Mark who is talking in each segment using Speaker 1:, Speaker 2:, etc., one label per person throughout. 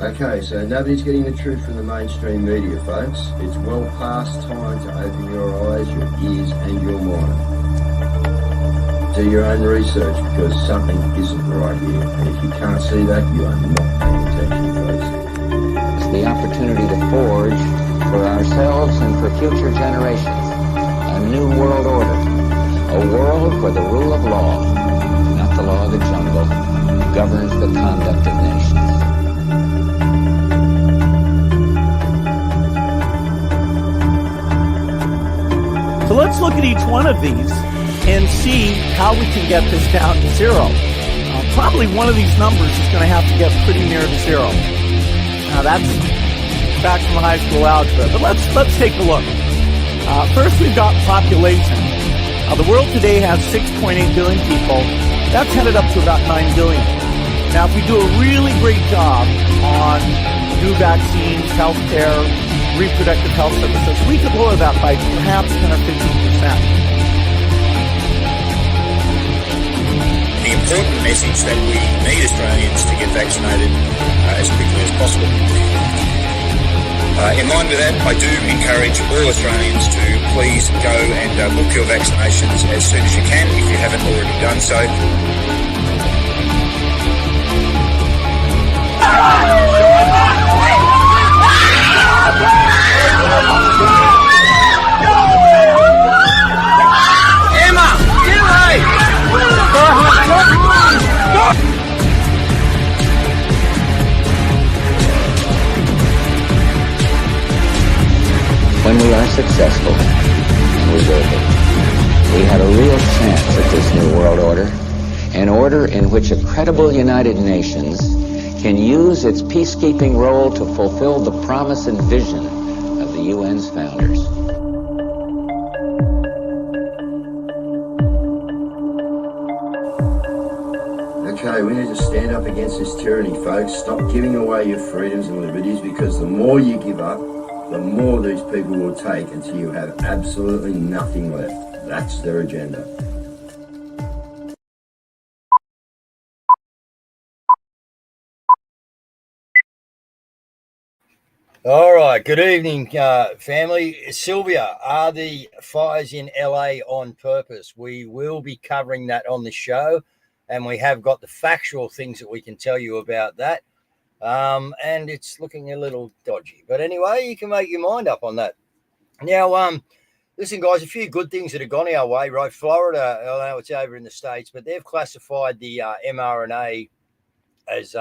Speaker 1: Okay, so nobody's getting the truth from the mainstream media, folks. It's well past time to open your eyes, your ears, and your mind. Do your own research because something isn't right here. And if you can't see that, you are not paying attention, folks.
Speaker 2: It's the opportunity to forge for ourselves and for future generations a new world order. A world where the rule of law, not the law of the jungle, governs the conduct of nations.
Speaker 3: So let's look at each one of these and see how we can get this down to zero. Probably one of these numbers is going to have to get pretty near to zero. Now that's back from high school algebra, but let's take a look. First, we've got population. The world today has 6.8 billion people. That's headed up to about 9 billion. Now, if we do a really great job on new vaccines, healthcare, reproductive health services, we could lower that by perhaps 10 or 15%.
Speaker 4: The important message that we need Australians to get vaccinated as quickly as possible. In line with that, I do encourage all Australians to please go and book your vaccinations as soon as you can if you haven't already done so.
Speaker 5: Emma, get away!
Speaker 2: When we are successful, and we will be, we have a real chance at this new world order, an order in which a credible United Nations can use its peacekeeping role to fulfill the promise and vision of the UN's founders.
Speaker 1: Okay, we need to stand up against this tyranny, folks. Stop giving away your freedoms and liberties, because the more you give up, the more these people will take until you have absolutely nothing left. That's their agenda. All right, good evening, family. Sylvia, are the fires in LA on purpose? We will be covering that on the show, and we have got the factual things that we can tell you about that. And it's looking a little dodgy. But anyway, you can make your mind up on that. Now, listen, guys, a few good things that have gone our way, right? Florida, I know it's over in the States, but they've classified the mRNA as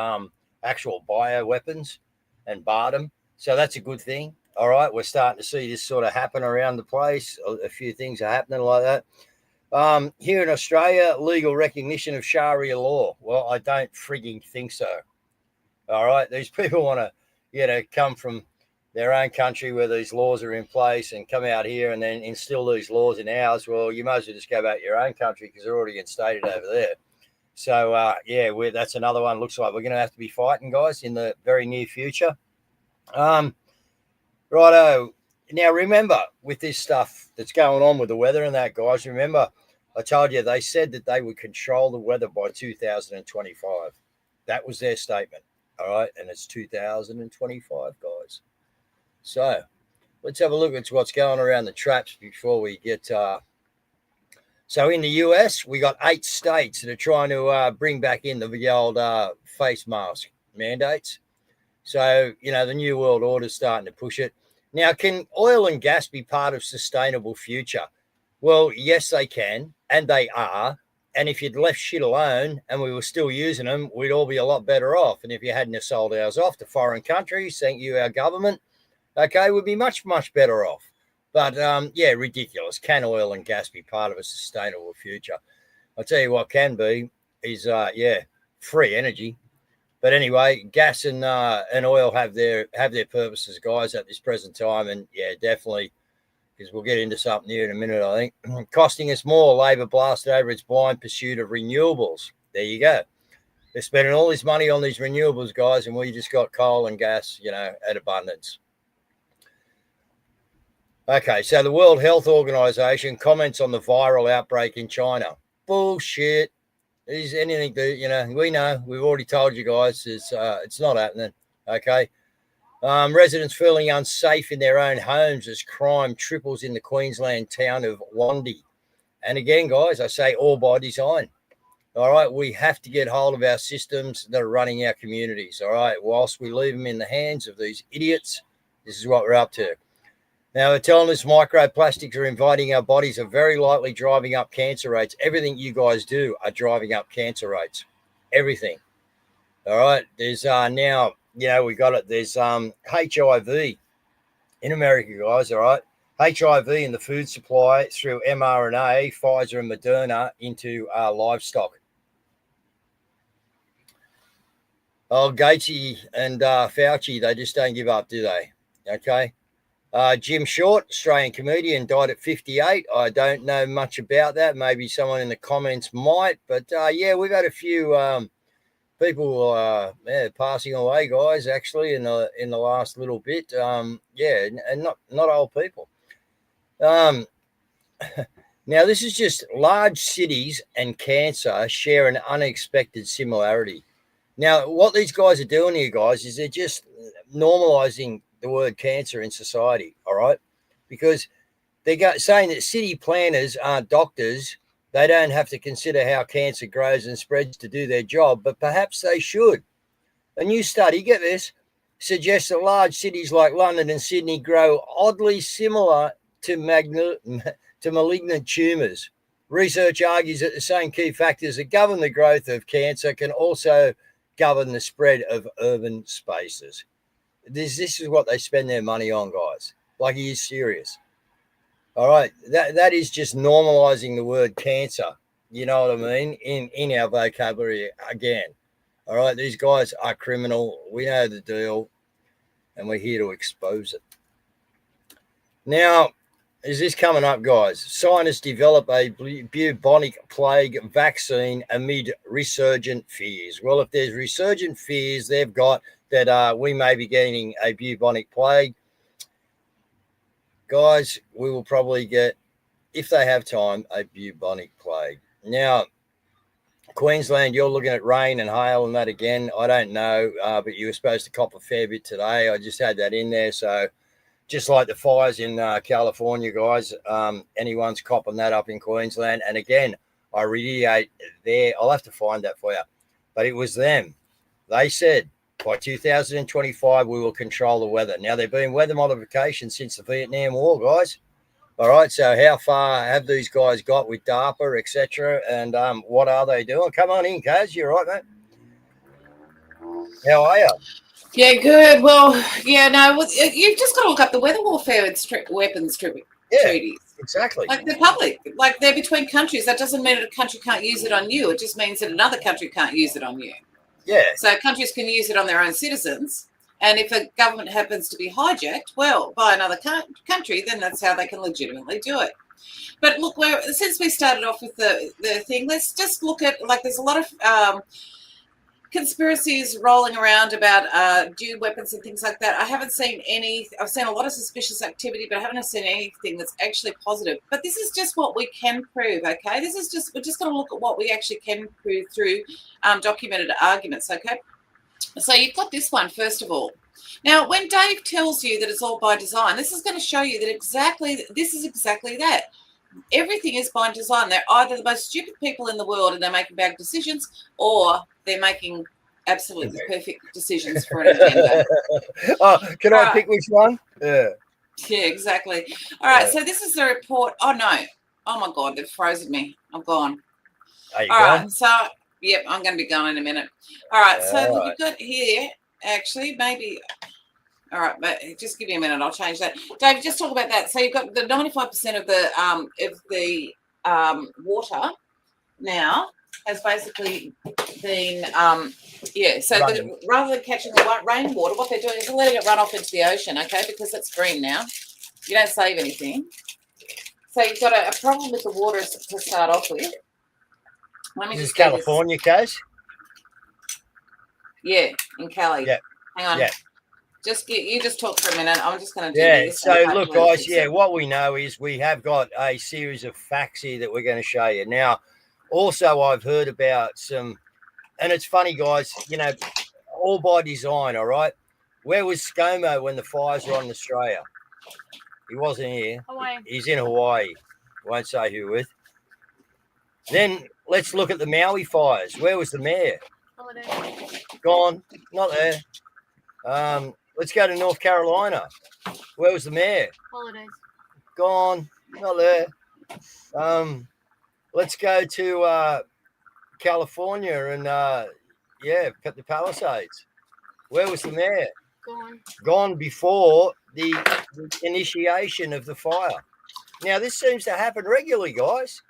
Speaker 1: actual bioweapons and barred them. So that's a good thing. All right, we're starting to see this sort of happen around the place. A few things are happening like that. Here in Australia, legal recognition of Sharia law. Well, I don't frigging think so. All right, these people want to, come from their own country where these laws are in place and come out here and then instill these laws in ours. Well, you might as well just go back to your own country because they're already instated over there. So, that's another one. Looks like we're going to have to be fighting, guys, in the very near future. Righto. Now, remember, with this stuff that's going on with the weather and that, guys, remember, I told you they said that they would control the weather by 2025. That was their statement. All right, and it's 2025, guys. So let's have a look at what's going around the traps before we get. So in the US, we got 8 states that are trying to bring back in the old face mask mandates. So, the New World Order is starting to push it. Now, can oil and gas be part of sustainable future? Well, yes, they can, and they are. And if you'd left shit alone and we were still using them, we'd all be a lot better off. And if you hadn't sold ours off to foreign countries, thank you, our government, okay, we'd be much, much better off. But, ridiculous. Can oil and gas be part of a sustainable future? I'll tell you what can be is, free energy. But anyway, gas and oil have their purposes, guys, at this present time. And, definitely, because we'll get into something here in a minute, I think. Costing us more. Labor blasted over its blind pursuit of renewables. There you go. They're spending all this money on these renewables, guys, and we just got coal and gas, at abundance. Okay, so the World Health Organization comments on the viral outbreak in China. Bullshit. Is anything that, we know. We've already told you guys it's not happening. Okay. Residents feeling unsafe in their own homes as crime triples in the Queensland town of Wandy. And again, guys, I say all by design. All right, we have to get hold of our systems that are running our communities. All right, whilst we leave them in the hands of these idiots, this is what we're up to. Now, they're telling us microplastics are invading our bodies, are very likely driving up cancer rates. Everything you guys do are driving up cancer rates. Everything. All right, there's now, we got it. There's HIV in America, guys. All right, HIV in the food supply through mRNA, Pfizer and Moderna into livestock. Oh, Gatesy and Fauci, they just don't give up, do they? Okay. Jim Short, Australian comedian, died at 58. I don't know much about that. Maybe someone in the comments might. But, yeah, we've had a few people passing away, guys, actually, in the last little bit. And not old people. Now, this is just large cities and cancer share an unexpected similarity. Now, what these guys are doing here, guys, is they're just normalizing the word cancer in society, all right? Because they're saying that city planners aren't doctors. They don't have to consider how cancer grows and spreads to do their job, but perhaps they should. A new study, get this, suggests that large cities like London and Sydney grow oddly similar to malignant tumours. Research argues that the same key factors that govern the growth of cancer can also govern the spread of urban spaces. This is what they spend their money on, guys. Like, he is serious. All right, that is just normalizing the word cancer. You know what I mean? In our vocabulary again. All right, these guys are criminal. We know the deal, and we're here to expose it. Now, is this coming up, guys? Scientists develop a bubonic plague vaccine amid resurgent fears. Well, if there's resurgent fears they've got that we may be getting a bubonic plague, guys, we will probably get, if they have time, a bubonic plague. Now, Queensland, you're looking at rain and hail and that again. I don't know, but you were supposed to cop a fair bit today. I just had that in there, so... Just like the fires in California, guys, anyone's copping that up in Queensland. And again, I reiterate there, I'll have to find that for you. But it was them. They said by 2025, we will control the weather. Now, there have been weather modifications since the Vietnam War, guys. All right, so how far have these guys got with DARPA, etc.? And what are they doing? Come on in, Cazz. You all right, mate? How are you?
Speaker 6: Yeah, good. Well, yeah, no, you've just got to look up the weather warfare and weapons treaties.
Speaker 1: Exactly.
Speaker 6: Like, they're public. Like, they're between countries. That doesn't mean that a country can't use it on you. It just means that another country can't use it on you.
Speaker 1: Yeah.
Speaker 6: So countries can use it on their own citizens. And if a government happens to be hijacked, well, by another country, then that's how they can legitimately do it. But look, since we started off with the thing, let's just look at, like, there's a lot of... conspiracies rolling around about dual weapons and things like that. I haven't seen any. I've seen a lot of suspicious activity, but I haven't seen anything that's actually positive. But this is just what we can prove, okay? We're just going to look at what we actually can prove through documented arguments, okay? So you've got this one, first of all. Now, when Dave tells you that it's all by design, this is going to show you that this is exactly that. Everything is by design. They're either the most stupid people in the world and they're making bad decisions, or they're making absolutely perfect decisions for an agenda.
Speaker 1: Can I pick which one? Yeah.
Speaker 6: Yeah, exactly. All right, so this is the report. Oh, no. Oh, my God, they've frozen me. I'm gone.
Speaker 1: Are you gone?
Speaker 6: Right, so, yep, I'm going to be gone in a minute. All right, so look, you've got here, actually, maybe... All right, but just give me a minute. I'll change that. David, just talk about that. So you've got the 95% of the water now has basically been So rather than catching the rainwater, what they're doing is letting it run off into the ocean. Okay, because it's green now. You don't save anything. So you've got a problem with the water to start off with. Let me
Speaker 1: This
Speaker 6: just
Speaker 1: is California, Cazz?
Speaker 6: Yeah, in Cali.
Speaker 1: Yeah.
Speaker 6: Hang on.
Speaker 1: Yeah.
Speaker 6: You just talk for a minute. I'm just going to do this.
Speaker 1: So look, guys, what we know is we have got a series of facts here that we're going to show you. Now, also, I've heard about some, and it's funny, guys, all by design, all right? Where was ScoMo when the fires were on in Australia? He wasn't here.
Speaker 7: Hawaii.
Speaker 1: He's in Hawaii. Won't say who with. Then let's look at the Maui fires. Where was the mayor?
Speaker 7: Holiday.
Speaker 1: Gone. Not there. Let's go to North Carolina. Where was the mayor?
Speaker 7: Holidays.
Speaker 1: Gone. Not there. Let's go to California and the Palisades. Where was the mayor?
Speaker 7: Gone.
Speaker 1: Gone before the initiation of the fire. Now, this seems to happen regularly, guys.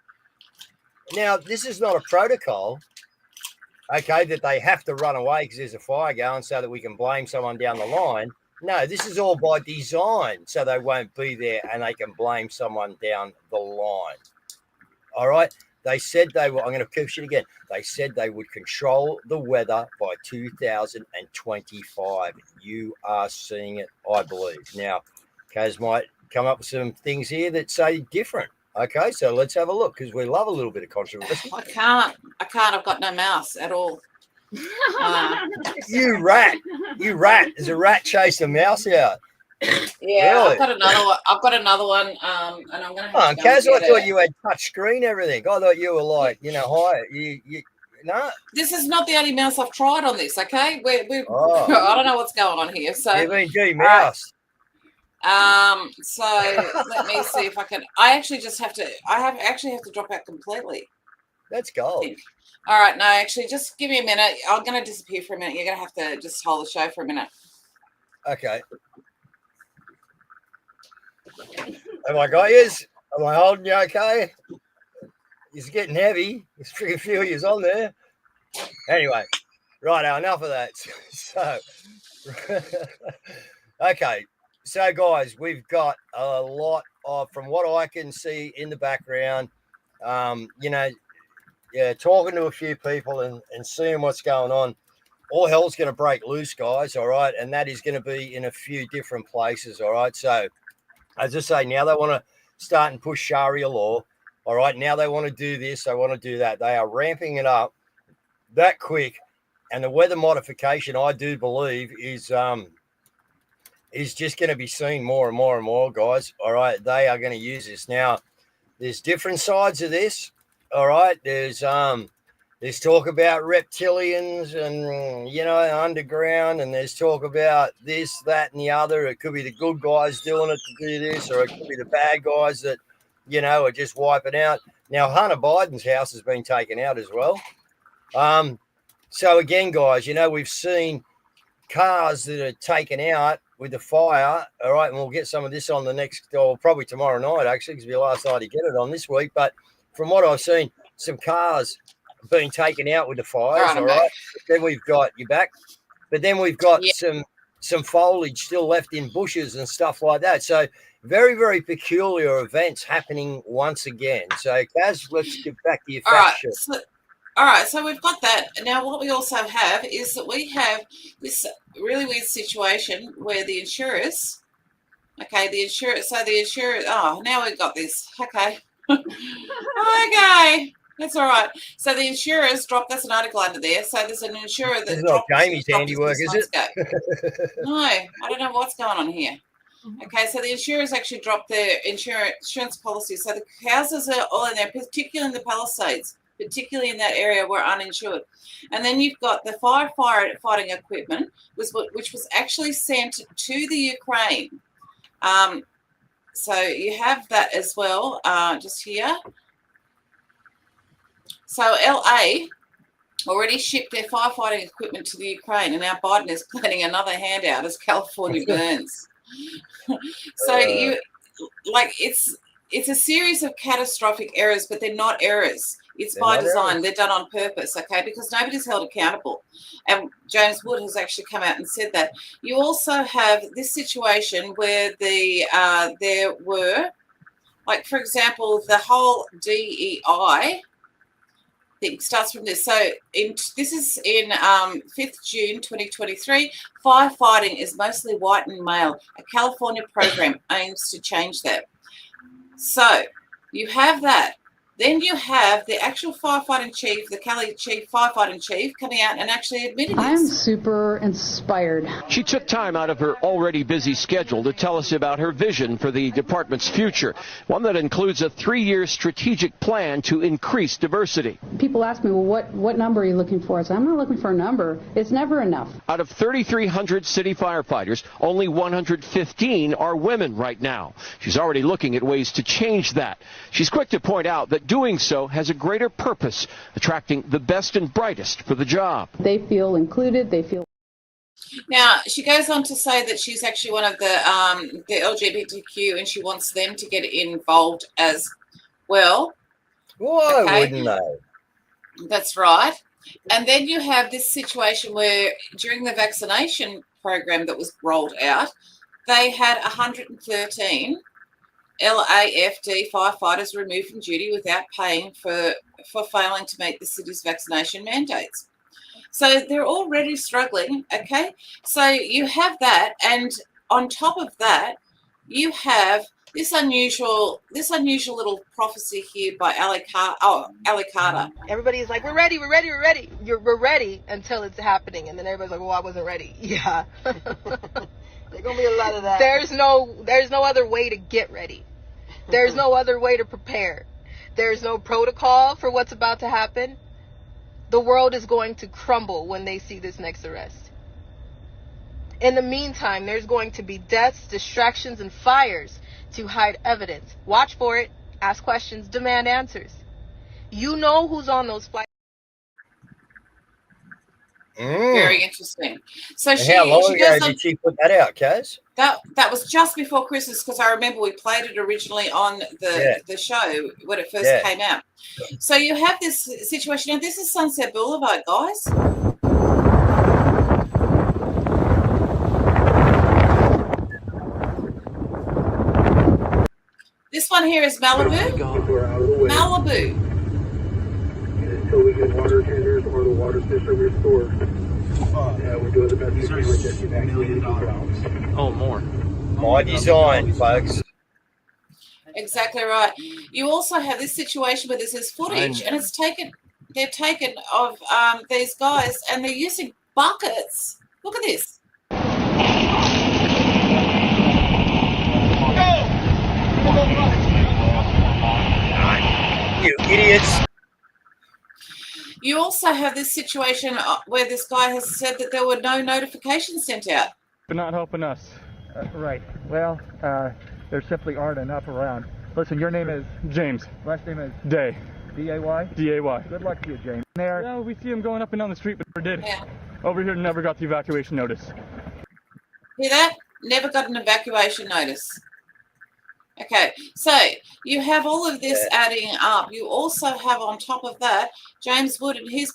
Speaker 1: Now, this is not a protocol, okay, that they have to run away because there's a fire going so that we can blame someone down the line. No, this is all by design so they won't be there and they can blame someone down the line. All right? They said they were, I'm going to push it again. They said they would control the weather by 2025. You are seeing it, I believe. Now, Caz might come up with some things here that say different. Okay, so let's have a look because we love a little bit of controversy.
Speaker 6: I can't. I've got no mouse at all.
Speaker 1: You rat. There's a rat chasing a mouse out.
Speaker 6: Yeah,
Speaker 1: Really?
Speaker 6: I've got another one. And I'm gonna have
Speaker 1: Oh,
Speaker 6: to go
Speaker 1: Caz,
Speaker 6: and
Speaker 1: I
Speaker 6: get
Speaker 1: thought
Speaker 6: it.
Speaker 1: you had touch screen everything. I thought you were like, high. You no.
Speaker 6: This is not the only mouse I've tried on this. Okay, we
Speaker 1: Oh.
Speaker 6: I don't know what's going on here. So
Speaker 1: You've been demoused.
Speaker 6: So let me see if I can. I actually have to drop out completely.
Speaker 1: That's gold.
Speaker 6: All right, no, actually, just give me a minute. I'm going to disappear for a minute. You're going to have to just hold the show for a minute.
Speaker 1: Okay. Have I got yous? Am I holding you okay? It's getting heavy. There's a few of yous on there. Anyway, right, enough of that. So, okay. So, guys, we've got a lot of, from what I can see in the background, talking to a few people and seeing what's going on. All hell's going to break loose, guys, all right? And that is going to be in a few different places, all right? So, as I say, now they want to start and push Sharia law, all right? Now they want to do this, they want to do that. They are ramping it up that quick. And the weather modification, I do believe, is just going to be seen more and more and more, guys, all right? They are going to use this. Now, there's different sides of this, all right? There's talk about reptilians and, underground, and there's talk about this, that, and the other. It could be the good guys doing it to do this, or it could be the bad guys that, are just wiping out. Now, Hunter Biden's house has been taken out as well. So, again, guys, we've seen cars that are taken out with the fire, all right, and we'll get some of this on the next, or probably tomorrow night, actually, because it'll be last night to get it on this week. But from what I've seen, some cars being taken out with the fires, all right. Then we've got you back, but then we've got some foliage still left in bushes and stuff like that. So very, very peculiar events happening once again. So, Caz, let's get back to your fact sheet.
Speaker 6: All right, so we've got that. Now, what we also have is that we have this really weird situation where the insurers, now we've got this. Okay. Okay. That's all right. So the insurers dropped, that's an article under there. So there's an insurer that dropped.
Speaker 1: It's not Jamie's handiwork, is it?
Speaker 6: No, I don't know what's going on here. Okay, so the insurers actually dropped their insurance policies. So the houses are all in there, particularly in the Palisades, particularly in that area were uninsured. And then you've got the firefighting equipment, which was actually sent to the Ukraine. So you have that as well, just here. So LA already shipped their firefighting equipment to the Ukraine, and now Biden is planning another handout as California burns. So it's a series of catastrophic errors, but they're not errors. It's by design. They're done on purpose, okay, because nobody's held accountable. And James Wood has actually come out and said that. You also have this situation where there were, like, for example, the whole DEI thing starts from this. So this is in 5th June 2023. Firefighting is mostly white and male. A California program aims to change that. So you have that. Then you have the actual firefighting chief, the Cali chief firefighting chief, coming out and actually admitting this.
Speaker 8: I'm super inspired.
Speaker 9: She took time out of her already busy schedule to tell us about her vision for the department's future, one that includes a 3-year strategic plan to increase diversity.
Speaker 8: People ask me, well, what number are you looking for? I say, I'm not looking for a number. It's never enough.
Speaker 9: Out of 3,300 city firefighters, only 115 are women right now. She's already looking at ways to change that. She's quick to point out that doing so has a greater purpose, attracting the best and brightest for the job.
Speaker 8: They feel included. They feel.
Speaker 6: Now, she goes on to say that she's actually one of the LGBTQ, and she wants them to get involved as well.
Speaker 1: Why wouldn't they?
Speaker 6: That's right. And then you have this situation where during the vaccination program that was rolled out, they had 113 LAFD firefighters removed from duty without paying for failing to meet the city's vaccination mandates. So they're already struggling, okay? So you have that, and on top of that, you have this unusual little prophecy here by Ali Carter.
Speaker 10: Everybody's like, we're ready. We're ready until it's happening, and then everybody's like, well, I wasn't ready. Yeah.
Speaker 11: There's gonna be a lot of that.
Speaker 10: There's no other way to get ready. There's no other way to prepare. There's no protocol for what's about to happen. The world is going to crumble when they see this next arrest. In the meantime, there's going to be deaths, distractions, and fires to hide evidence. Watch for it. Ask questions. Demand answers. You know who's on those flights.
Speaker 6: Very interesting. So
Speaker 1: how long ago did she put that out, Caz?
Speaker 6: That was just before Christmas, because I remember we played it originally on the show when it first came out. So you have this situation. Now, this is Sunset Boulevard, guys. This one here is Malibu. Malibu.
Speaker 12: Until we get water tenders or the water system restored, we're doing the best we can with just evacuating grounds.
Speaker 3: Oh, more.
Speaker 1: By design, folks.
Speaker 6: Exactly right. You also have this situation where this is footage, and they're taken of these guys, and they're using buckets. Look at this.
Speaker 1: You idiots.
Speaker 6: You also have this situation where this guy has said that there were no notifications sent out.
Speaker 12: But not helping us. Right. Well, there simply aren't enough around. Listen, your name is? James. Last name is? Day. D-A-Y? D-A-Y. Good luck to you, James. There. Yeah, we see him going up and down the street, but never did.
Speaker 6: Yeah.
Speaker 12: Over here, never got the evacuation notice.
Speaker 6: Hear that? Never got an evacuation notice. Okay, so you have all of this adding up. You also have on top of that James Wood, and he's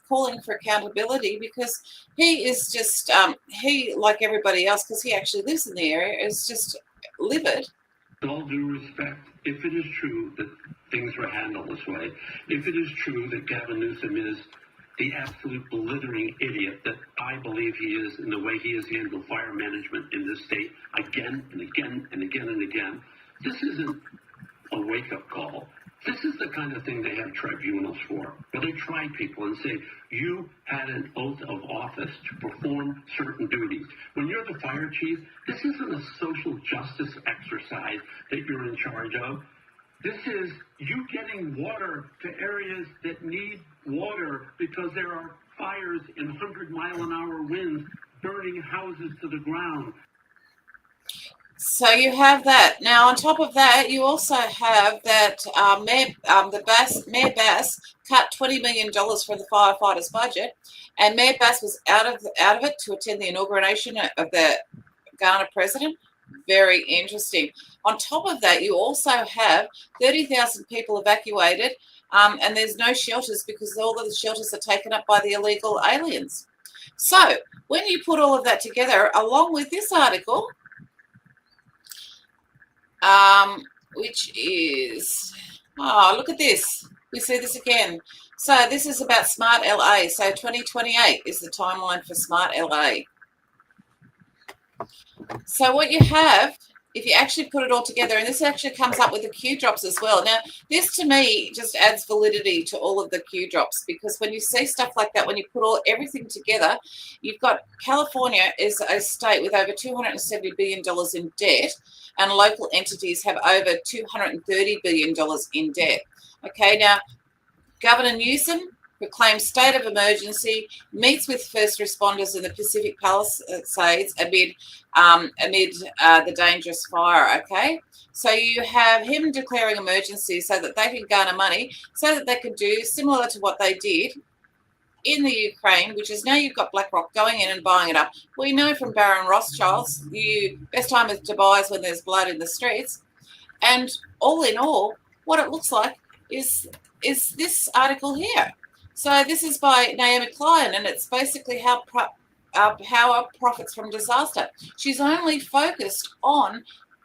Speaker 6: calling for accountability because he is just he, like everybody else, because he actually lives in the area, is just livid.
Speaker 13: With all due respect, if it is true that things were handled this way, if it is true that Gavin Newsom is the absolute blithering idiot that I believe he is in the way he has handled fire management in this state again and again and again and again, this isn't a wake-up call. This is the kind of thing they have tribunals for, where they try people and say, you had an oath of office to perform certain duties. When you're the fire chief, this isn't a social justice exercise that you're in charge of. This is you getting water to areas that need water because there are fires in 100-mile-an-hour winds burning houses to the ground.
Speaker 6: So you have that. Now, on top of that, you also have that Mayor Bass cut $20 million for the firefighters' budget, and Mayor Bass was out of it to attend the inauguration of the Ghana president. Very interesting. On top of that, you also have 30,000 people evacuated, and there's no shelters because all of the shelters are taken up by the illegal aliens. So when you put all of that together, along with this article, which is, look at this. We see this again. So this is about Smart LA. So 2028 is the timeline for Smart LA. So what you have if you actually put it all together, and this actually comes up with the Q drops as well. Now, this to me just adds validity to all of the Q drops, because when you see stuff like that, when you put everything together, you've got California is a state with over $270 billion in debt, and local entities have over $230 billion in debt. Okay, now, Governor Newsom proclaims state of emergency, meets with first responders in the Pacific Palisades amid the dangerous fire, okay? So you have him declaring emergency so that they can garner money, so that they can do similar to what they did in the Ukraine, which is now you've got BlackRock going in and buying it up. We know from Baron Rothschild's, best time to buy is when there's blood in the streets. And all in all, what it looks like is this article here. So this is by Naomi Klein, and it's basically how our profits from disaster. She's only focused on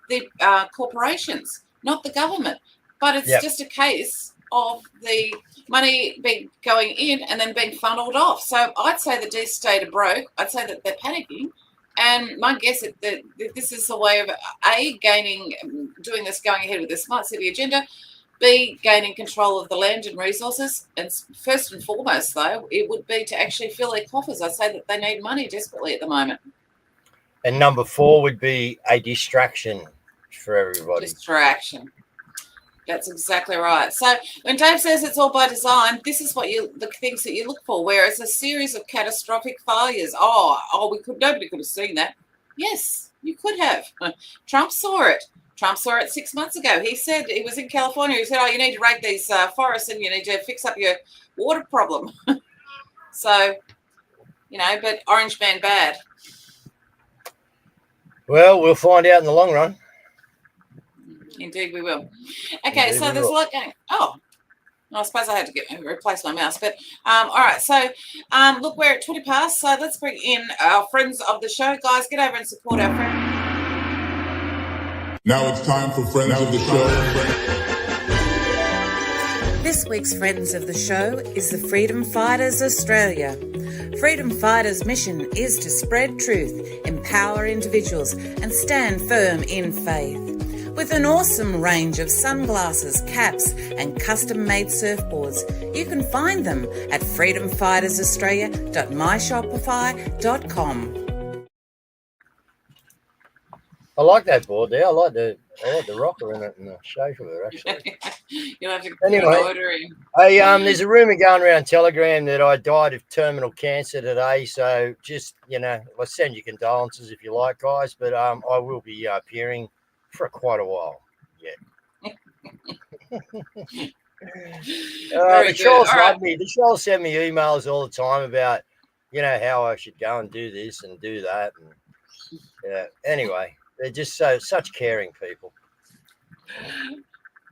Speaker 6: the corporations, not the government. But it's just a case of the money going in and then being funneled off. So I'd say the D state are broke. I'd say that they're panicking. And my guess is that this is a way of doing this, going ahead with the smart city agenda. B, gaining control of the land and resources. And first and foremost, though, it would be to actually fill their coffers. I say that they need money desperately at the moment.
Speaker 1: And number 4 would be a distraction for everybody.
Speaker 6: Distraction. That's exactly right. So when Dave says it's all by design, this is what the things that you look for, where it's a series of catastrophic failures. Nobody could have seen that. Yes, you could have. Trump saw it. Trump saw it 6 months ago. He said, he was in California. He said, you need to rake these forests and you need to fix up your water problem. So, but Orange Man bad.
Speaker 1: Well, we'll find out in the long run.
Speaker 6: Indeed, we will. Okay, so there's a lot going. I suppose I had to replace my mouse. But all right, so look, we're at 20 past. So let's bring in our friends of the show, guys. Get over and support our friends.
Speaker 14: Now it's time for Friends of the Show.
Speaker 6: This week's Friends of the Show is the Freedom Fighters Australia. Freedom Fighters' mission is to spread truth, empower individuals, and stand firm in faith. With an awesome range of sunglasses, caps, and custom-made surfboards, you can find them at freedomfightersaustralia.myshopify.com.
Speaker 1: I like that board there. I like the rocker in it and the shape of it, actually.
Speaker 6: You'll have to
Speaker 1: anyway, there's a rumour going around Telegram that I died of terminal cancer today. So just, I'll send you condolences if you like, guys. But I will be appearing for quite a while. Yeah. The Charles love me. The Charles send me emails all the time about, how I should go and do this and do that. And anyway. They're just such caring people.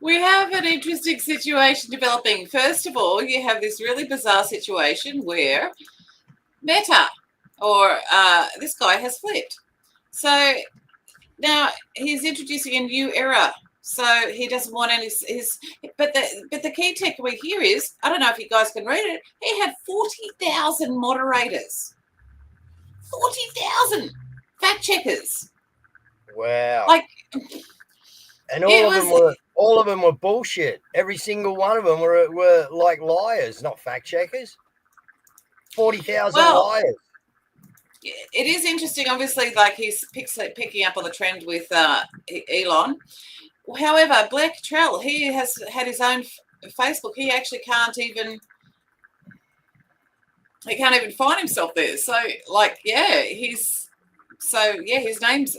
Speaker 6: We have an interesting situation developing. First of all, you have this really bizarre situation where Meta or this guy has flipped. So now he's introducing a new era. So he doesn't want any but the key takeaway here is, I don't know if you guys can read it, he had 40,000 moderators. 40,000 fact checkers.
Speaker 1: Wow. And all of them were bullshit. Every single one of them were like liars, not fact checkers. 40,000 liars.
Speaker 6: It is interesting, obviously, like he's picking up on the trend with Elon. However, Black Trell, he has had his own Facebook. He actually can't even find himself there. So,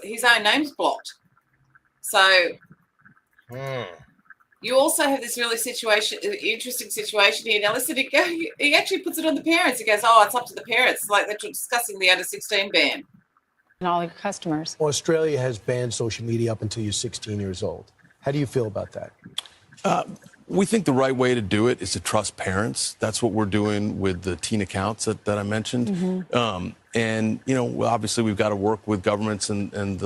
Speaker 6: his own name's blocked. So you also have this really interesting situation here. Now listen, he actually puts it on the parents. He goes, it's up to the parents, like they're discussing the under 16 ban.
Speaker 15: And all your customers.
Speaker 16: Australia has banned social media up until you're 16 years old. How do you feel about that?
Speaker 17: We think the right way to do it is to trust parents. That's what we're doing with the teen accounts that I mentioned. Mm-hmm. And obviously we've got to work with governments and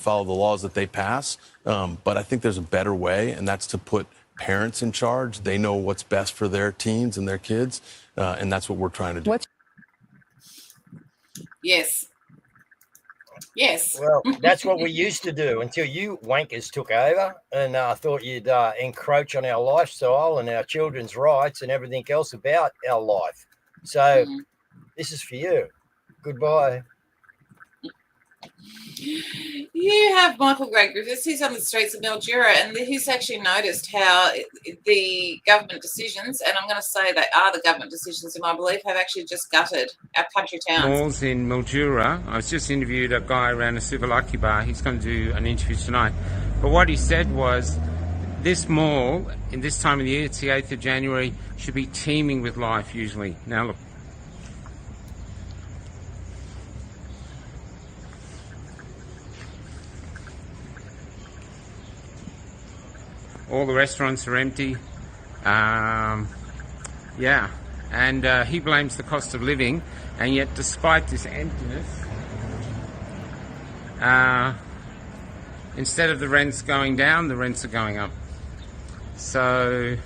Speaker 17: follow the laws that they pass. But I think there's a better way, and that's to put parents in charge. They know what's best for their teens and their kids, and that's what we're trying to do.
Speaker 6: Yes. Yes.
Speaker 1: Well, that's what we used to do until you wankers took over and thought you'd encroach on our lifestyle and our children's rights and everything else about our life. So this is for you. Goodbye.
Speaker 6: You have Michael Grey Griffiths. He's on the streets of Mildura, and he's actually noticed how the government decisions, and I'm going to say they are the government decisions in my belief, have actually just gutted our country towns.
Speaker 18: Malls in Mildura. I was just interviewed a guy around a Super Lucky Bar. He's going to do an interview tonight. But what he said was this mall, in this time of the year, it's the 8th of January, should be teeming with life usually. Now look. All the restaurants are empty. Yeah, and he blames the cost of living, and yet despite this emptiness, instead of the rents going down, the rents are going up. So...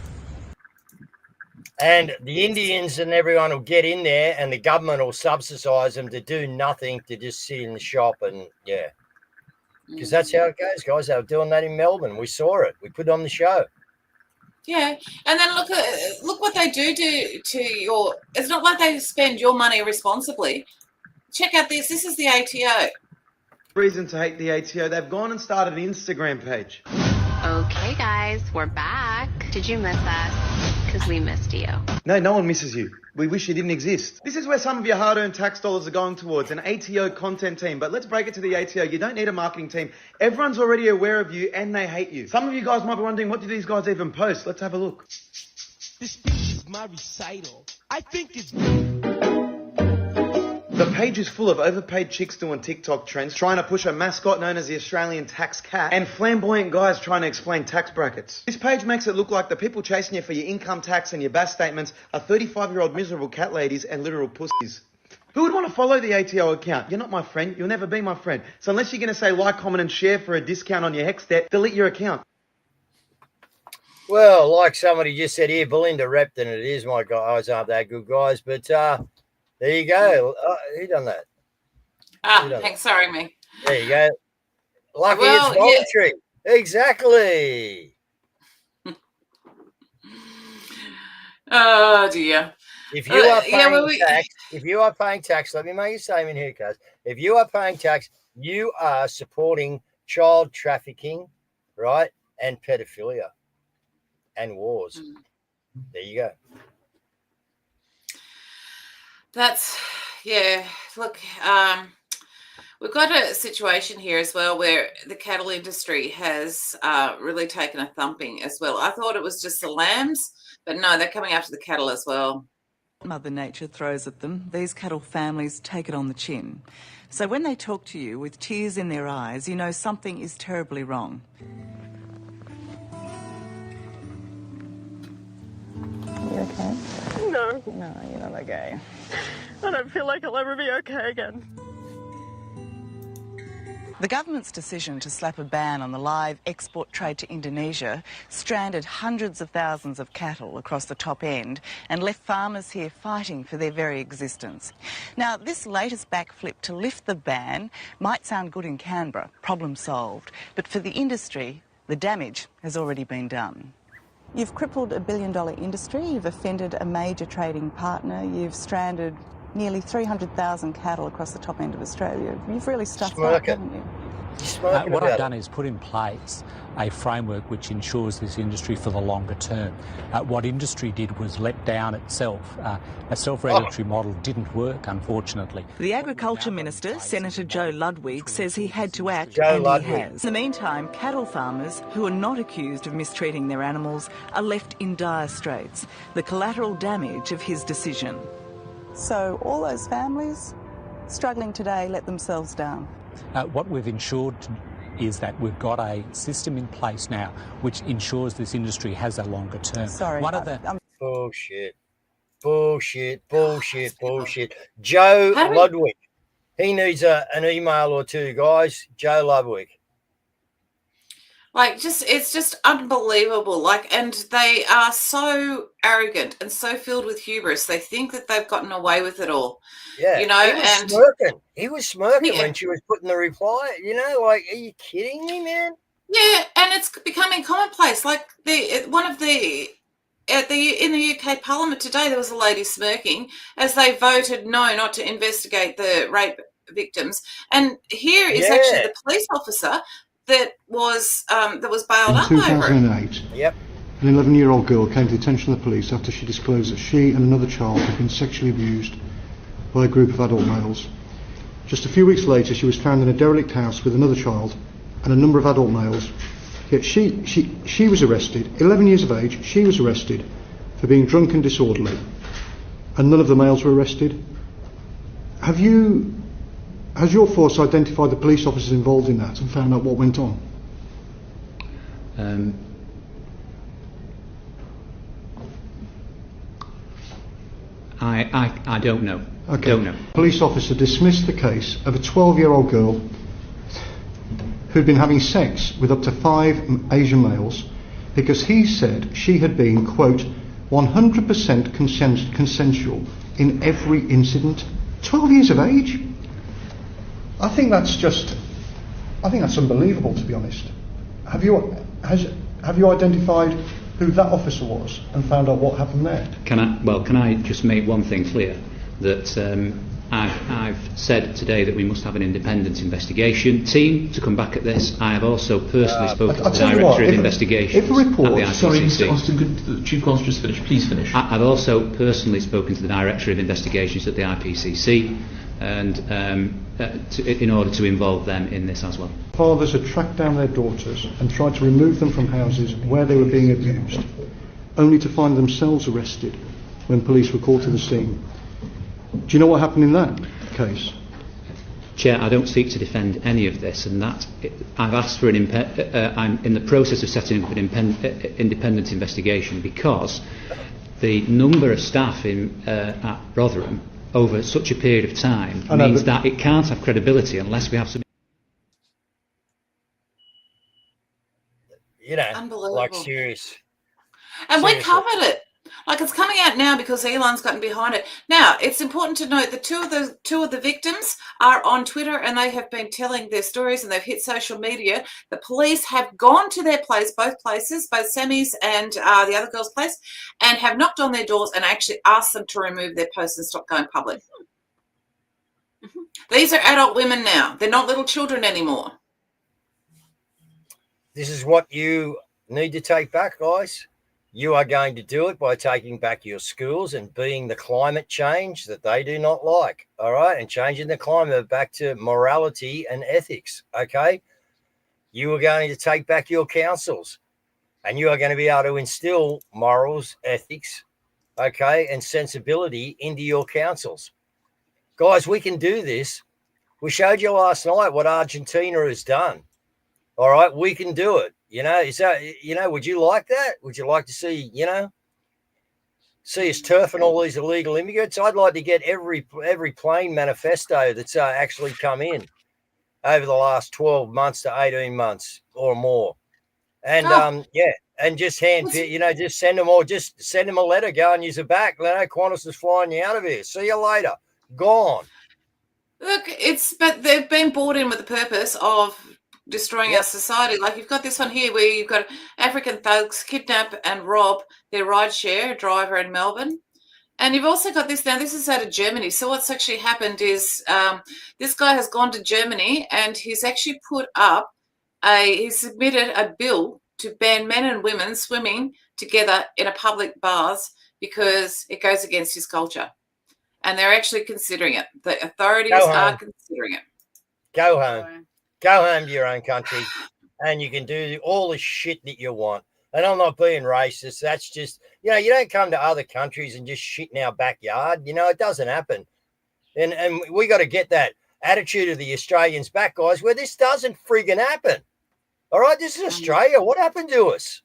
Speaker 1: And the Indians and everyone will get in there and the government will subsidise them to do nothing, to just sit in the shop and, yeah. Because that's how it goes, guys. They were doing that in Melbourne. We saw it. We put it on the show.
Speaker 6: Yeah, and then look what they do to your. It's not like they spend your money responsibly. Check out this. This is the ATO.
Speaker 19: Reason to hate the ATO. They've gone and started an Instagram page.
Speaker 20: Okay, guys, we're back. Did you miss us? Because we missed you.
Speaker 19: No, no one misses you. We wish you didn't exist. This is where some of your hard-earned tax dollars are going towards, an ATO content team. But let's break it to the ATO. You don't need a marketing team. Everyone's already aware of you and they hate you. Some of you guys might be wondering, what do these guys even post? Let's have a look.
Speaker 21: This speech is my recital. I think it's...
Speaker 19: The page is full of overpaid chicks doing TikTok trends, trying to push a mascot known as the Australian tax cat, and flamboyant guys trying to explain tax brackets. This page makes it look like the people chasing you for your income tax and your BAS statements are 35-year-old miserable cat ladies and literal pussies. Who would want to follow the ATO account? You're not my friend. You'll never be my friend. So unless you're going to say like, comment and share for a discount on your HEX debt, delete your account.
Speaker 1: Well, like somebody just said here, Belinda Repton, it is, my guys aren't that good guys, but there you go. Who done that?
Speaker 6: Thanks, sorry, me.
Speaker 1: There you go. Lucky it's voluntary. Yeah. Exactly.
Speaker 6: Oh dear.
Speaker 1: If you are paying tax, if you are paying tax, let me make a statement here, guys. If you are paying tax, you are supporting child trafficking, right, and pedophilia and wars. There you go.
Speaker 6: That's, yeah, look, we've got a situation here as well where the cattle industry has really taken a thumping as well. I thought it was just the lambs, but no, they're coming after the cattle as well.
Speaker 22: Mother Nature throws at them, these cattle families take it on the chin. So when they talk to you with tears in their eyes, you know something is terribly wrong.
Speaker 15: You okay?
Speaker 10: No.
Speaker 15: No, you're not okay.
Speaker 10: I don't feel like I'll ever be okay again.
Speaker 22: The government's decision to slap a ban on the live export trade to Indonesia stranded hundreds of thousands of cattle across the top end and left farmers here fighting for their very existence. Now, this latest backflip to lift the ban might sound good in Canberra, problem solved, but for the industry, the damage has already been done. You've crippled a billion-dollar industry, you've offended a major trading partner, you've stranded nearly 300,000 cattle across the top end of Australia. You've really stuffed up, haven't you?
Speaker 23: What I've done is put in place a framework which ensures this industry for the longer term. What industry did was let down itself. A self-regulatory model didn't work, unfortunately.
Speaker 22: The Agriculture Minister, Senator Joe Ludwig, says he had to act, and he has. In the meantime, cattle farmers who are not accused of mistreating their animals are left in dire straits, the collateral damage of his decision. So all those families struggling today let themselves down.
Speaker 23: What we've ensured is that we've got a system in place now which ensures this industry has a longer term.
Speaker 22: Sorry,
Speaker 1: Bullshit. Bullshit, bullshit, bullshit. Joe Ludwig. He needs an email or two, guys. Joe Ludwig.
Speaker 6: Like, it's just unbelievable. Like, and they are so arrogant and so filled with hubris. They think that they've gotten away with it all.
Speaker 1: Yeah,
Speaker 6: You know,
Speaker 1: he was
Speaker 6: and
Speaker 1: smirking. He was smirking
Speaker 6: yeah,
Speaker 1: when she was putting the reply. You know, like, are you kidding me, man?
Speaker 6: yeah, and it's becoming commonplace. Like in the UK Parliament today, there was a lady smirking as they voted no, not to investigate the rape victims. And here is actually
Speaker 1: Yeah.
Speaker 6: the police officer that was bailed
Speaker 2: In
Speaker 6: up over it.
Speaker 2: 2008,
Speaker 1: Yep.
Speaker 2: an 11-year-old girl came to the attention of the police after she disclosed that she and another child had been sexually abused by a group of adult males. Just a few weeks later, she was found in a derelict house with another child and a number of adult males. Yet she was arrested, 11 years of age, she was arrested for being drunk and disorderly, and none of the males were arrested. Has your force identified the police officers involved in that and found out what went on?
Speaker 4: I don't know.
Speaker 2: Okay.
Speaker 4: Don't know.
Speaker 2: Police officer dismissed the case of a 12-year-old girl who'd been having sex with up to 5 Asian males because he said she had been, quote, 100% consensual in every incident. 12 years of age? I think that's unbelievable, to be honest. Have you identified who that officer was and found out what happened there?
Speaker 4: Can I just make one thing clear? That I've said today that we must have an independent investigation team to come back at this. I have also personally spoken to the Director of Investigations at the IPCC.
Speaker 5: Sorry, Mr. Austin, could the Chief Constable just finish? Please finish.
Speaker 4: I've also personally spoken to the Director of Investigations at the IPCC and in order to involve them in this as well.
Speaker 2: Fathers had tracked down their daughters and tried to remove them from houses where they were being abused, only to find themselves arrested when police were called to the scene. Do you know what happened in that case?
Speaker 4: Chair, I don't seek to defend any of this, and that I've asked for I'm in the process of setting up an independent investigation because the number of staff at Rotherham over such a period of time means that it can't have credibility unless we have some.
Speaker 1: You know,
Speaker 6: Unbelievable.
Speaker 1: like serious.
Speaker 6: And
Speaker 1: Seriously.
Speaker 6: we covered it. Like, it's coming out now because Elon's gotten behind it. Now, it's important to note that two of the victims are on Twitter and they have been telling their stories and they've hit social media. The police have gone to their place, both places, both Sammy's and the other girl's place, and have knocked on their doors and actually asked them to remove their posts and stop going public. These are adult women now. They're not little children anymore.
Speaker 1: This is what you need to take back, guys. You are going to do it by taking back your schools and being the climate change that they do not like, all right? And changing the climate back to morality and ethics, okay? You are going to take back your councils and you are going to be able to instill morals, ethics, okay, and sensibility into your councils. Guys, we can do this. We showed you last night what Argentina has done. All right, we can do it. You know, is that, you know, would you like that? Would you like to see, you know, see us turfing all these illegal immigrants? I'd like to get every plane manifesto that's actually come in over the last 12 months to 18 months or more. And yeah, and just just send them, or just send them a letter, go and use it back. Let know Qantas is flying you out of here. See you later. Gone.
Speaker 6: Look, but they've been brought in with the purpose of destroying our society. Like, you've got this one here where you've got African thugs kidnap and rob their rideshare driver in Melbourne. And you've also got this now, this is out of Germany. So what's actually happened is this guy has gone to Germany and he's actually he submitted a bill to ban men and women swimming together in a public baths because it goes against his culture. And they're actually considering it. The authorities are considering it.
Speaker 1: Go home. Go home to your own country and you can do all the shit that you want. And I'm not being racist. That's just, you know, you don't come to other countries and just shit in our backyard. You know, it doesn't happen. And we got to get that attitude of the Australians back, guys, where this doesn't friggin' happen. All right, this is Australia. What happened to us?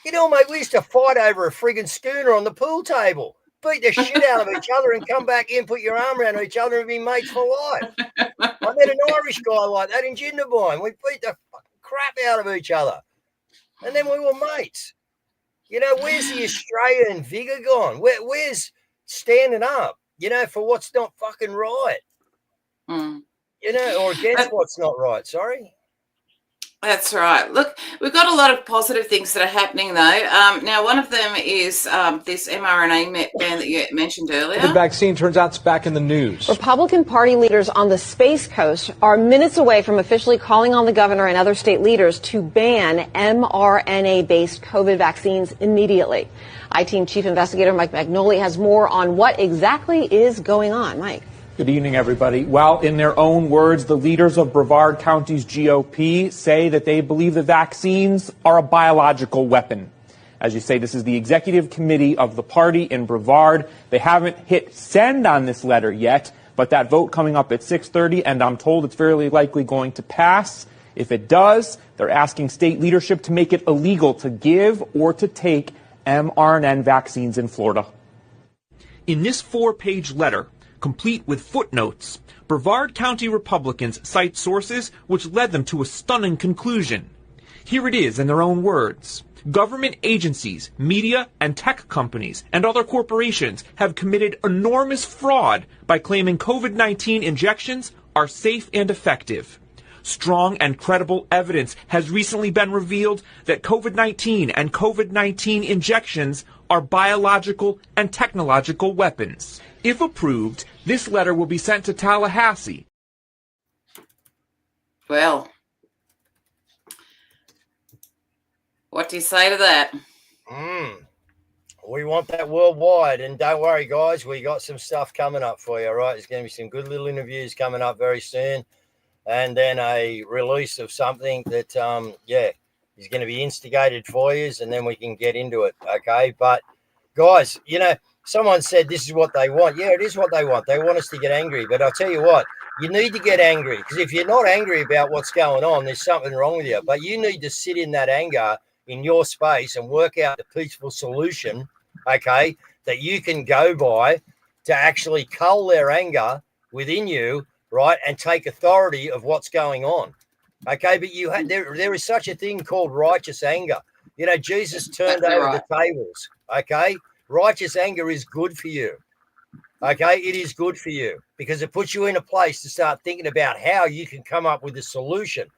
Speaker 1: You know, mate, we used to fight over a friggin' schooner on the pool table. Beat the shit out of each other and come back in, put your arm around each other and be mates for life. I met an Irish guy like that in Jindabyne. We beat the fucking crap out of each other. And then we were mates. You know, where's the Australian vigor gone? Where's standing up, you know, for what's not fucking right? You know, or against what's not right, sorry.
Speaker 6: That's right. Look, we've got a lot of positive things that are happening, though. Now, one of them is this mRNA ban that you mentioned earlier.
Speaker 7: The vaccine turns out it's back in the news.
Speaker 8: Republican Party leaders on the Space Coast are minutes away from officially calling on the governor and other state leaders to ban mRNA-based COVID vaccines immediately. I-Team Chief Investigator Mike Magnoli has more on what exactly is going on. Mike.
Speaker 7: Good evening, everybody. Well, in their own words, the leaders of Brevard County's GOP say that they believe the vaccines are a biological weapon. As you say, this is the executive committee of the party in Brevard. They haven't hit send on this letter yet, but that vote coming up at 6:30, and I'm told it's very likely going to pass. If it does, they're asking state leadership to make it illegal to give or to take mRNA vaccines in Florida.
Speaker 9: In this 4-page letter, complete with footnotes, Brevard County Republicans cite sources which led them to a stunning conclusion. Here it is in their own words. Government agencies, media, and tech companies, and other corporations have committed enormous fraud by claiming COVID-19 injections are safe and effective. Strong and credible evidence has recently been revealed that COVID-19 and COVID-19 injections are biological and technological weapons. If approved, this letter will be sent to Tallahassee.
Speaker 6: Well, what do you say to that?
Speaker 1: We want that worldwide. And don't worry, guys, we got some stuff coming up for you, all right? There's going to be some good little interviews coming up very soon. And then a release of something that, is going to be instigated for you, and then we can get into it, okay? But, guys, you know, someone said this is what they want. Yeah, it is what they want. They want us to get angry. But I'll tell you what, you need to get angry, because if you're not angry about what's going on, there's something wrong with you. But you need to sit in that anger in your space and work out the peaceful solution, okay, that you can go by to actually cull their anger within you, right, and take authority of what's going on, okay? But you there is such a thing called righteous anger. You know, Jesus turned over the tables, okay? Righteous anger is good for you, okay? It is good for you because it puts you in a place to start thinking about how you can come up with a solution,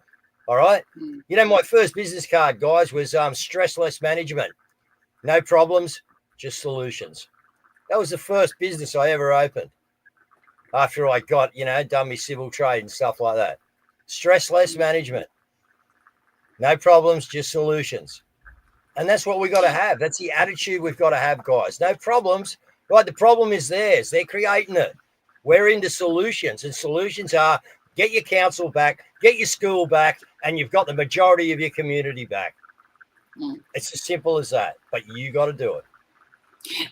Speaker 1: all right? You know, my first business card, guys, was stressless management. No problems, just solutions. That was the first business I ever opened after I got, you know, done my civil trade and stuff like that. Stressless management. No problems, just solutions. And that's what we got to have. That's the attitude we've got to have, guys. No problems. Right, the problem is theirs. They're creating it. We're into solutions, and solutions are get your council back, get your school back, and you've got the majority of your community back. It's as simple as that, but you got to do it.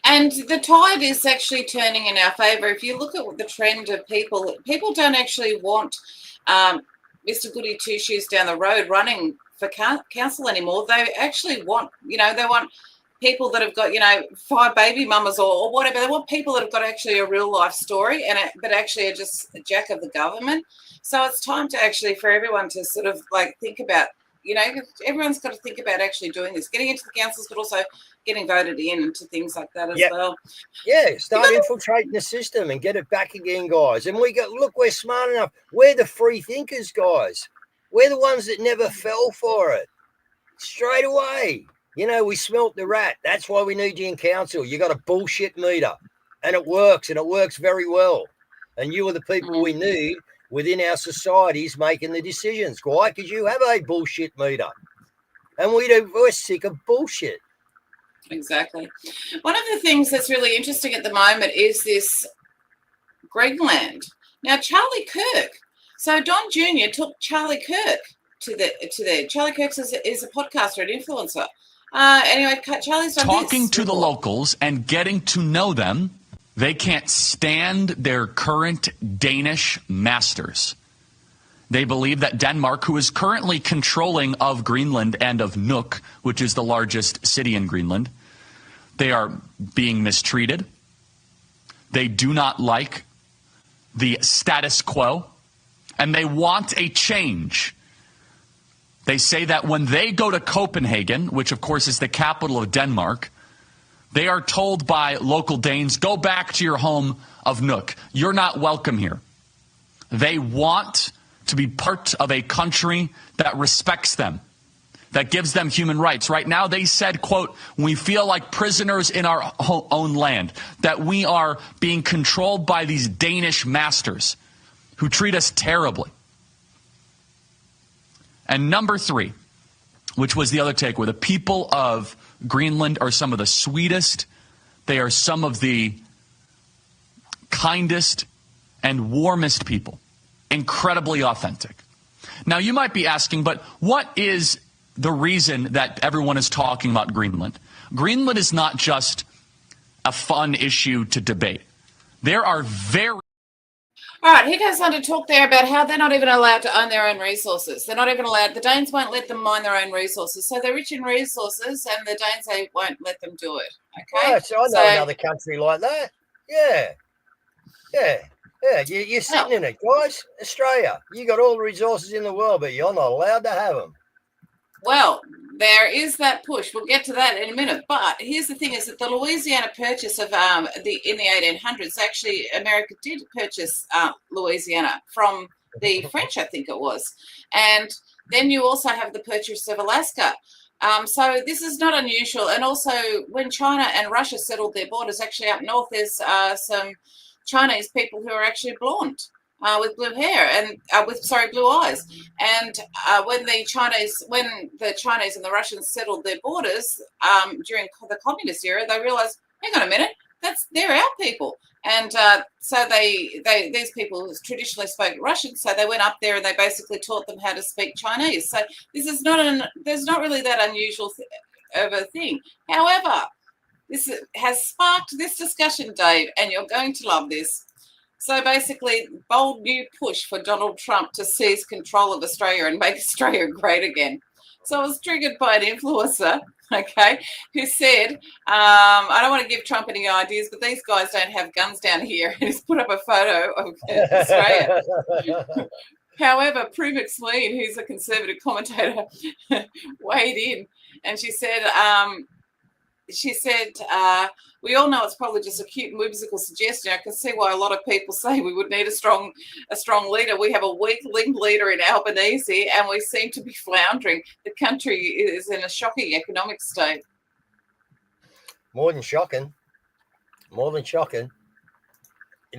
Speaker 6: And the tide is actually turning in our favour. If you look at the trend of people don't actually want Mr. Goody Two Shoes down the road running for council anymore. They actually want, you know, they want people that have got, you know, 5 baby mamas or whatever. They want people that have got actually a real life story but actually are just a jack of the government. So it's time to actually for everyone to sort of like think about, you know, everyone's got to think about actually doing this, getting into the councils, but also getting voted in into things like that as well.
Speaker 1: Yeah, start infiltrating the system and get it back again, guys. And we're smart enough. We're the free thinkers, guys. We're the ones that never fell for it. Straight away. You know, we smelt the rat. That's why we need you in council. You got a bullshit meter. And it works very well. And you are the people we need within our societies making the decisions. Why? Because you have a bullshit meter. And we're sick of bullshit.
Speaker 6: Exactly. One of the things that's really interesting at the moment is this Gregland. Now, Charlie Kirk. So Don Jr. took Charlie Kirk to there. Charlie Kirk is a podcaster, an influencer. Anyway, Charlie's done
Speaker 24: talking to the locals and getting to know them. They can't stand their current Danish masters. They believe that Denmark, who is currently controlling of Greenland and of Nuuk, which is the largest city in Greenland, they are being mistreated. They do not like the status quo, and they want a change. They say that when they go to Copenhagen, which of course is the capital of Denmark, they are told by local Danes, go back to your home of Nuuk. You're not welcome here. They want to be part of a country that respects them, that gives them human rights. Right now, they said, quote, we feel like prisoners in our own land, that we are being controlled by these Danish masters who treat us terribly. And number 3, which was the other takeaway, the people of Greenland are some of the sweetest, they are some of the kindest and warmest people. Incredibly authentic. Now, you might be asking, but what is the reason that everyone is talking about Greenland? Greenland is not just a fun issue to debate. There are very...
Speaker 6: All right, he goes on to talk there about how they're not even allowed to own their own resources. They're not even allowed, the Danes won't let them mine their own resources. So they're rich in resources and the Danes, they won't let them do it. Okay?
Speaker 1: Yeah, so I know another country like that. Yeah. Yeah. Yeah, you're sitting in it, guys. Australia, you got all the resources in the world, but you're not allowed to have them.
Speaker 6: Well, there is that push. We'll get to that in a minute. But here's the thing: is that the Louisiana purchase of in the 1800s, actually, America did purchase Louisiana from the French, I think it was, and then you also have the purchase of Alaska. So this is not unusual. And also, when China and Russia settled their borders, actually up north, there's some Chinese people who are actually blonde with blue hair and blue eyes. And when the Chinese and the Russians settled their borders during the communist era, they realized, hang on a minute, they're our people. And so these people traditionally spoke Russian, so they went up there and they basically taught them how to speak Chinese. So this is there's not really that unusual of a thing. However, this has sparked this discussion, Dave, and you're going to love this. So basically, bold new push for Donald Trump to seize control of Australia and make Australia great again. So I was triggered by an influencer, okay, who said, I don't want to give Trump any ideas, but these guys don't have guns down here. And he's put up a photo of Australia. However, Prue McSween, who's a conservative commentator, weighed in, and she said, we all know it's probably just a cute whimsical suggestion. I can see why a lot of people say we would need a strong leader. We have a weak-limbed leader in Albanese, and we seem to be floundering. The country is in a shocking economic state.
Speaker 1: More than shocking. It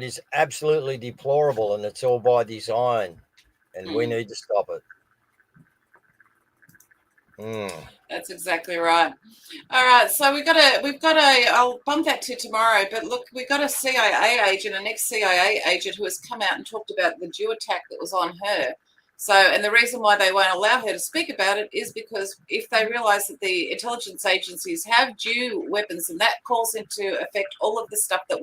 Speaker 1: is absolutely deplorable, and it's all by design, and we need to stop it.
Speaker 6: That's exactly right. All right, so we've got a. I'll bump that to tomorrow. But look, we've got a CIA agent, an ex-CIA agent, who has come out and talked about the Jew attack that was on her. So, and the reason why they won't allow her to speak about it is because if they realise that the intelligence agencies have Jew weapons, and that calls into effect all of the stuff that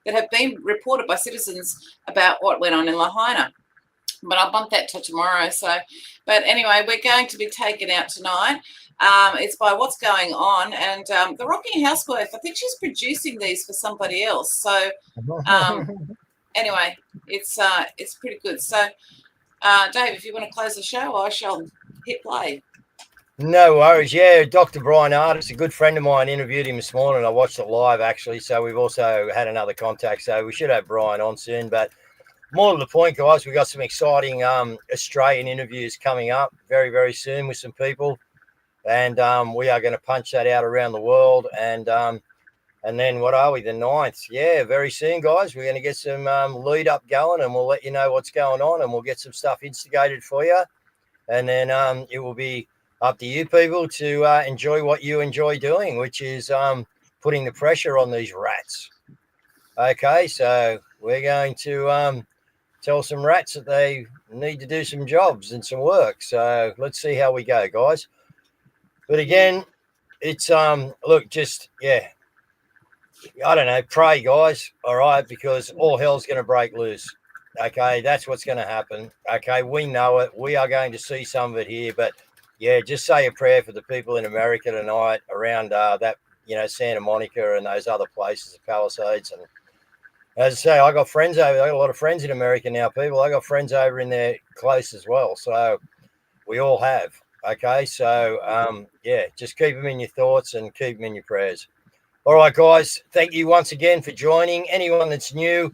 Speaker 6: that have been reported by citizens about what went on in Lahaina. But I'll bump that to tomorrow. So, but anyway, we're going to be taken out tonight. It's by What's Going On, and the Rocking Housewife, I think she's producing these for somebody else. So anyway, it's pretty good. So Dave, if you want to close the show, I shall hit play.
Speaker 1: No worries. Yeah, Dr. Brian Artis, a good friend of mine, interviewed him this morning. I watched it live, actually. So we've also had another contact. So we should have Brian on soon. But more to the point, guys, we've got some exciting Australian interviews coming up very, very soon with some people. And we are going to punch that out around the world. And then what are we, the 9th? Yeah, very soon, guys. We're going to get some lead up going, and we'll let you know what's going on, and we'll get some stuff instigated for you. And then it will be up to you people to enjoy what you enjoy doing, which is putting the pressure on these rats. Okay, so we're going to tell some rats that they need to do some jobs and some work. So let's see how we go, guys. But again, it's look, just I don't know, pray, guys, all right, because all hell's going to break loose. Okay, that's what's going to happen. Okay, we know it. We are going to see some of it here, but yeah, just say a prayer for the people in America tonight around that, Santa Monica and those other places, the Palisades. And as I say, I got friends over there. I got a lot of friends in America now, people. I got friends over in there close as well. So We all have. Okay, so yeah, just keep them in your thoughts and keep them in your prayers. All right, guys, thank you once again for joining. Anyone that's new,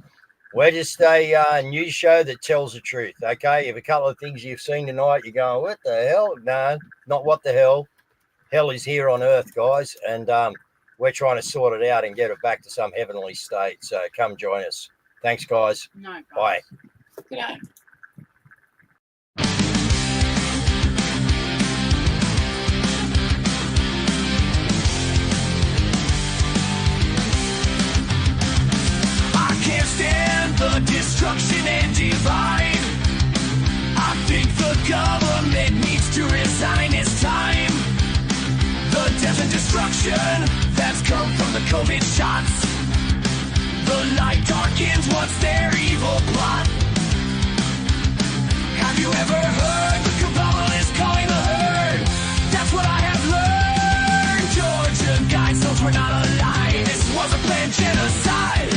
Speaker 1: we're just a news show that tells the truth. Okay, if a couple of things you've seen tonight, you're going, what the hell? No, not what the hell. Hell is here on earth, guys, and we're trying to sort it out and get it back to some heavenly state. So come join us. Thanks, guys.
Speaker 6: No, guys.
Speaker 1: Bye.
Speaker 6: Good day.
Speaker 3: Can't stand the destruction and divide. I think the government needs to resign. It's time. The death and destruction that's come from the COVID shots. The light darkens what's their evil plot. Have you ever heard the cabal is calling the herd? That's what I have learned. Georgia guidestones were not a lie. This was a planned genocide.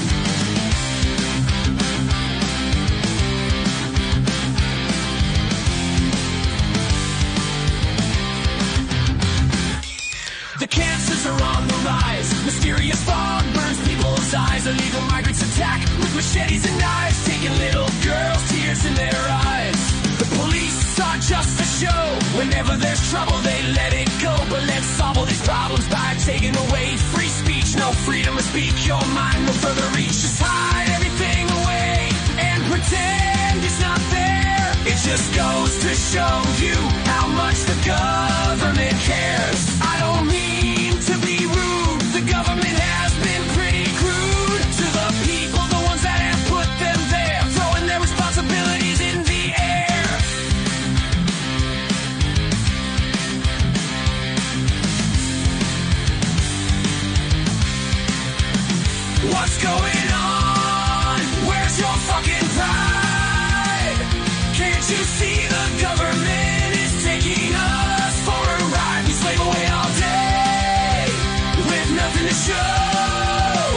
Speaker 3: The cancers are on the rise. Mysterious fog burns people's eyes. Illegal migrants attack with machetes and knives, taking little girls' tears in their eyes. The police are just a show. Whenever there's trouble, they let it go. But let's solve all these problems by taking away free speech. No freedom to speak your mind, no further reach. Just hide everything away and pretend it's not there. It just goes to show you how much the government cares. I don't mean to be rude. The government has been pretty crude to the people, the ones that have put them there, throwing their responsibilities in the air. What's going on? Where's your fucking pride? Can't you see the government is taking us for a ride? We slave away all day with nothing to show.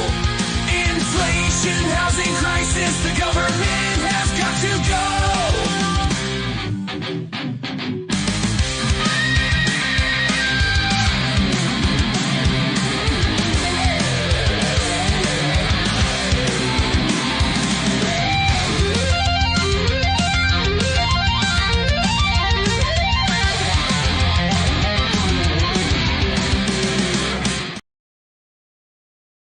Speaker 3: Inflation, housing crisis, the government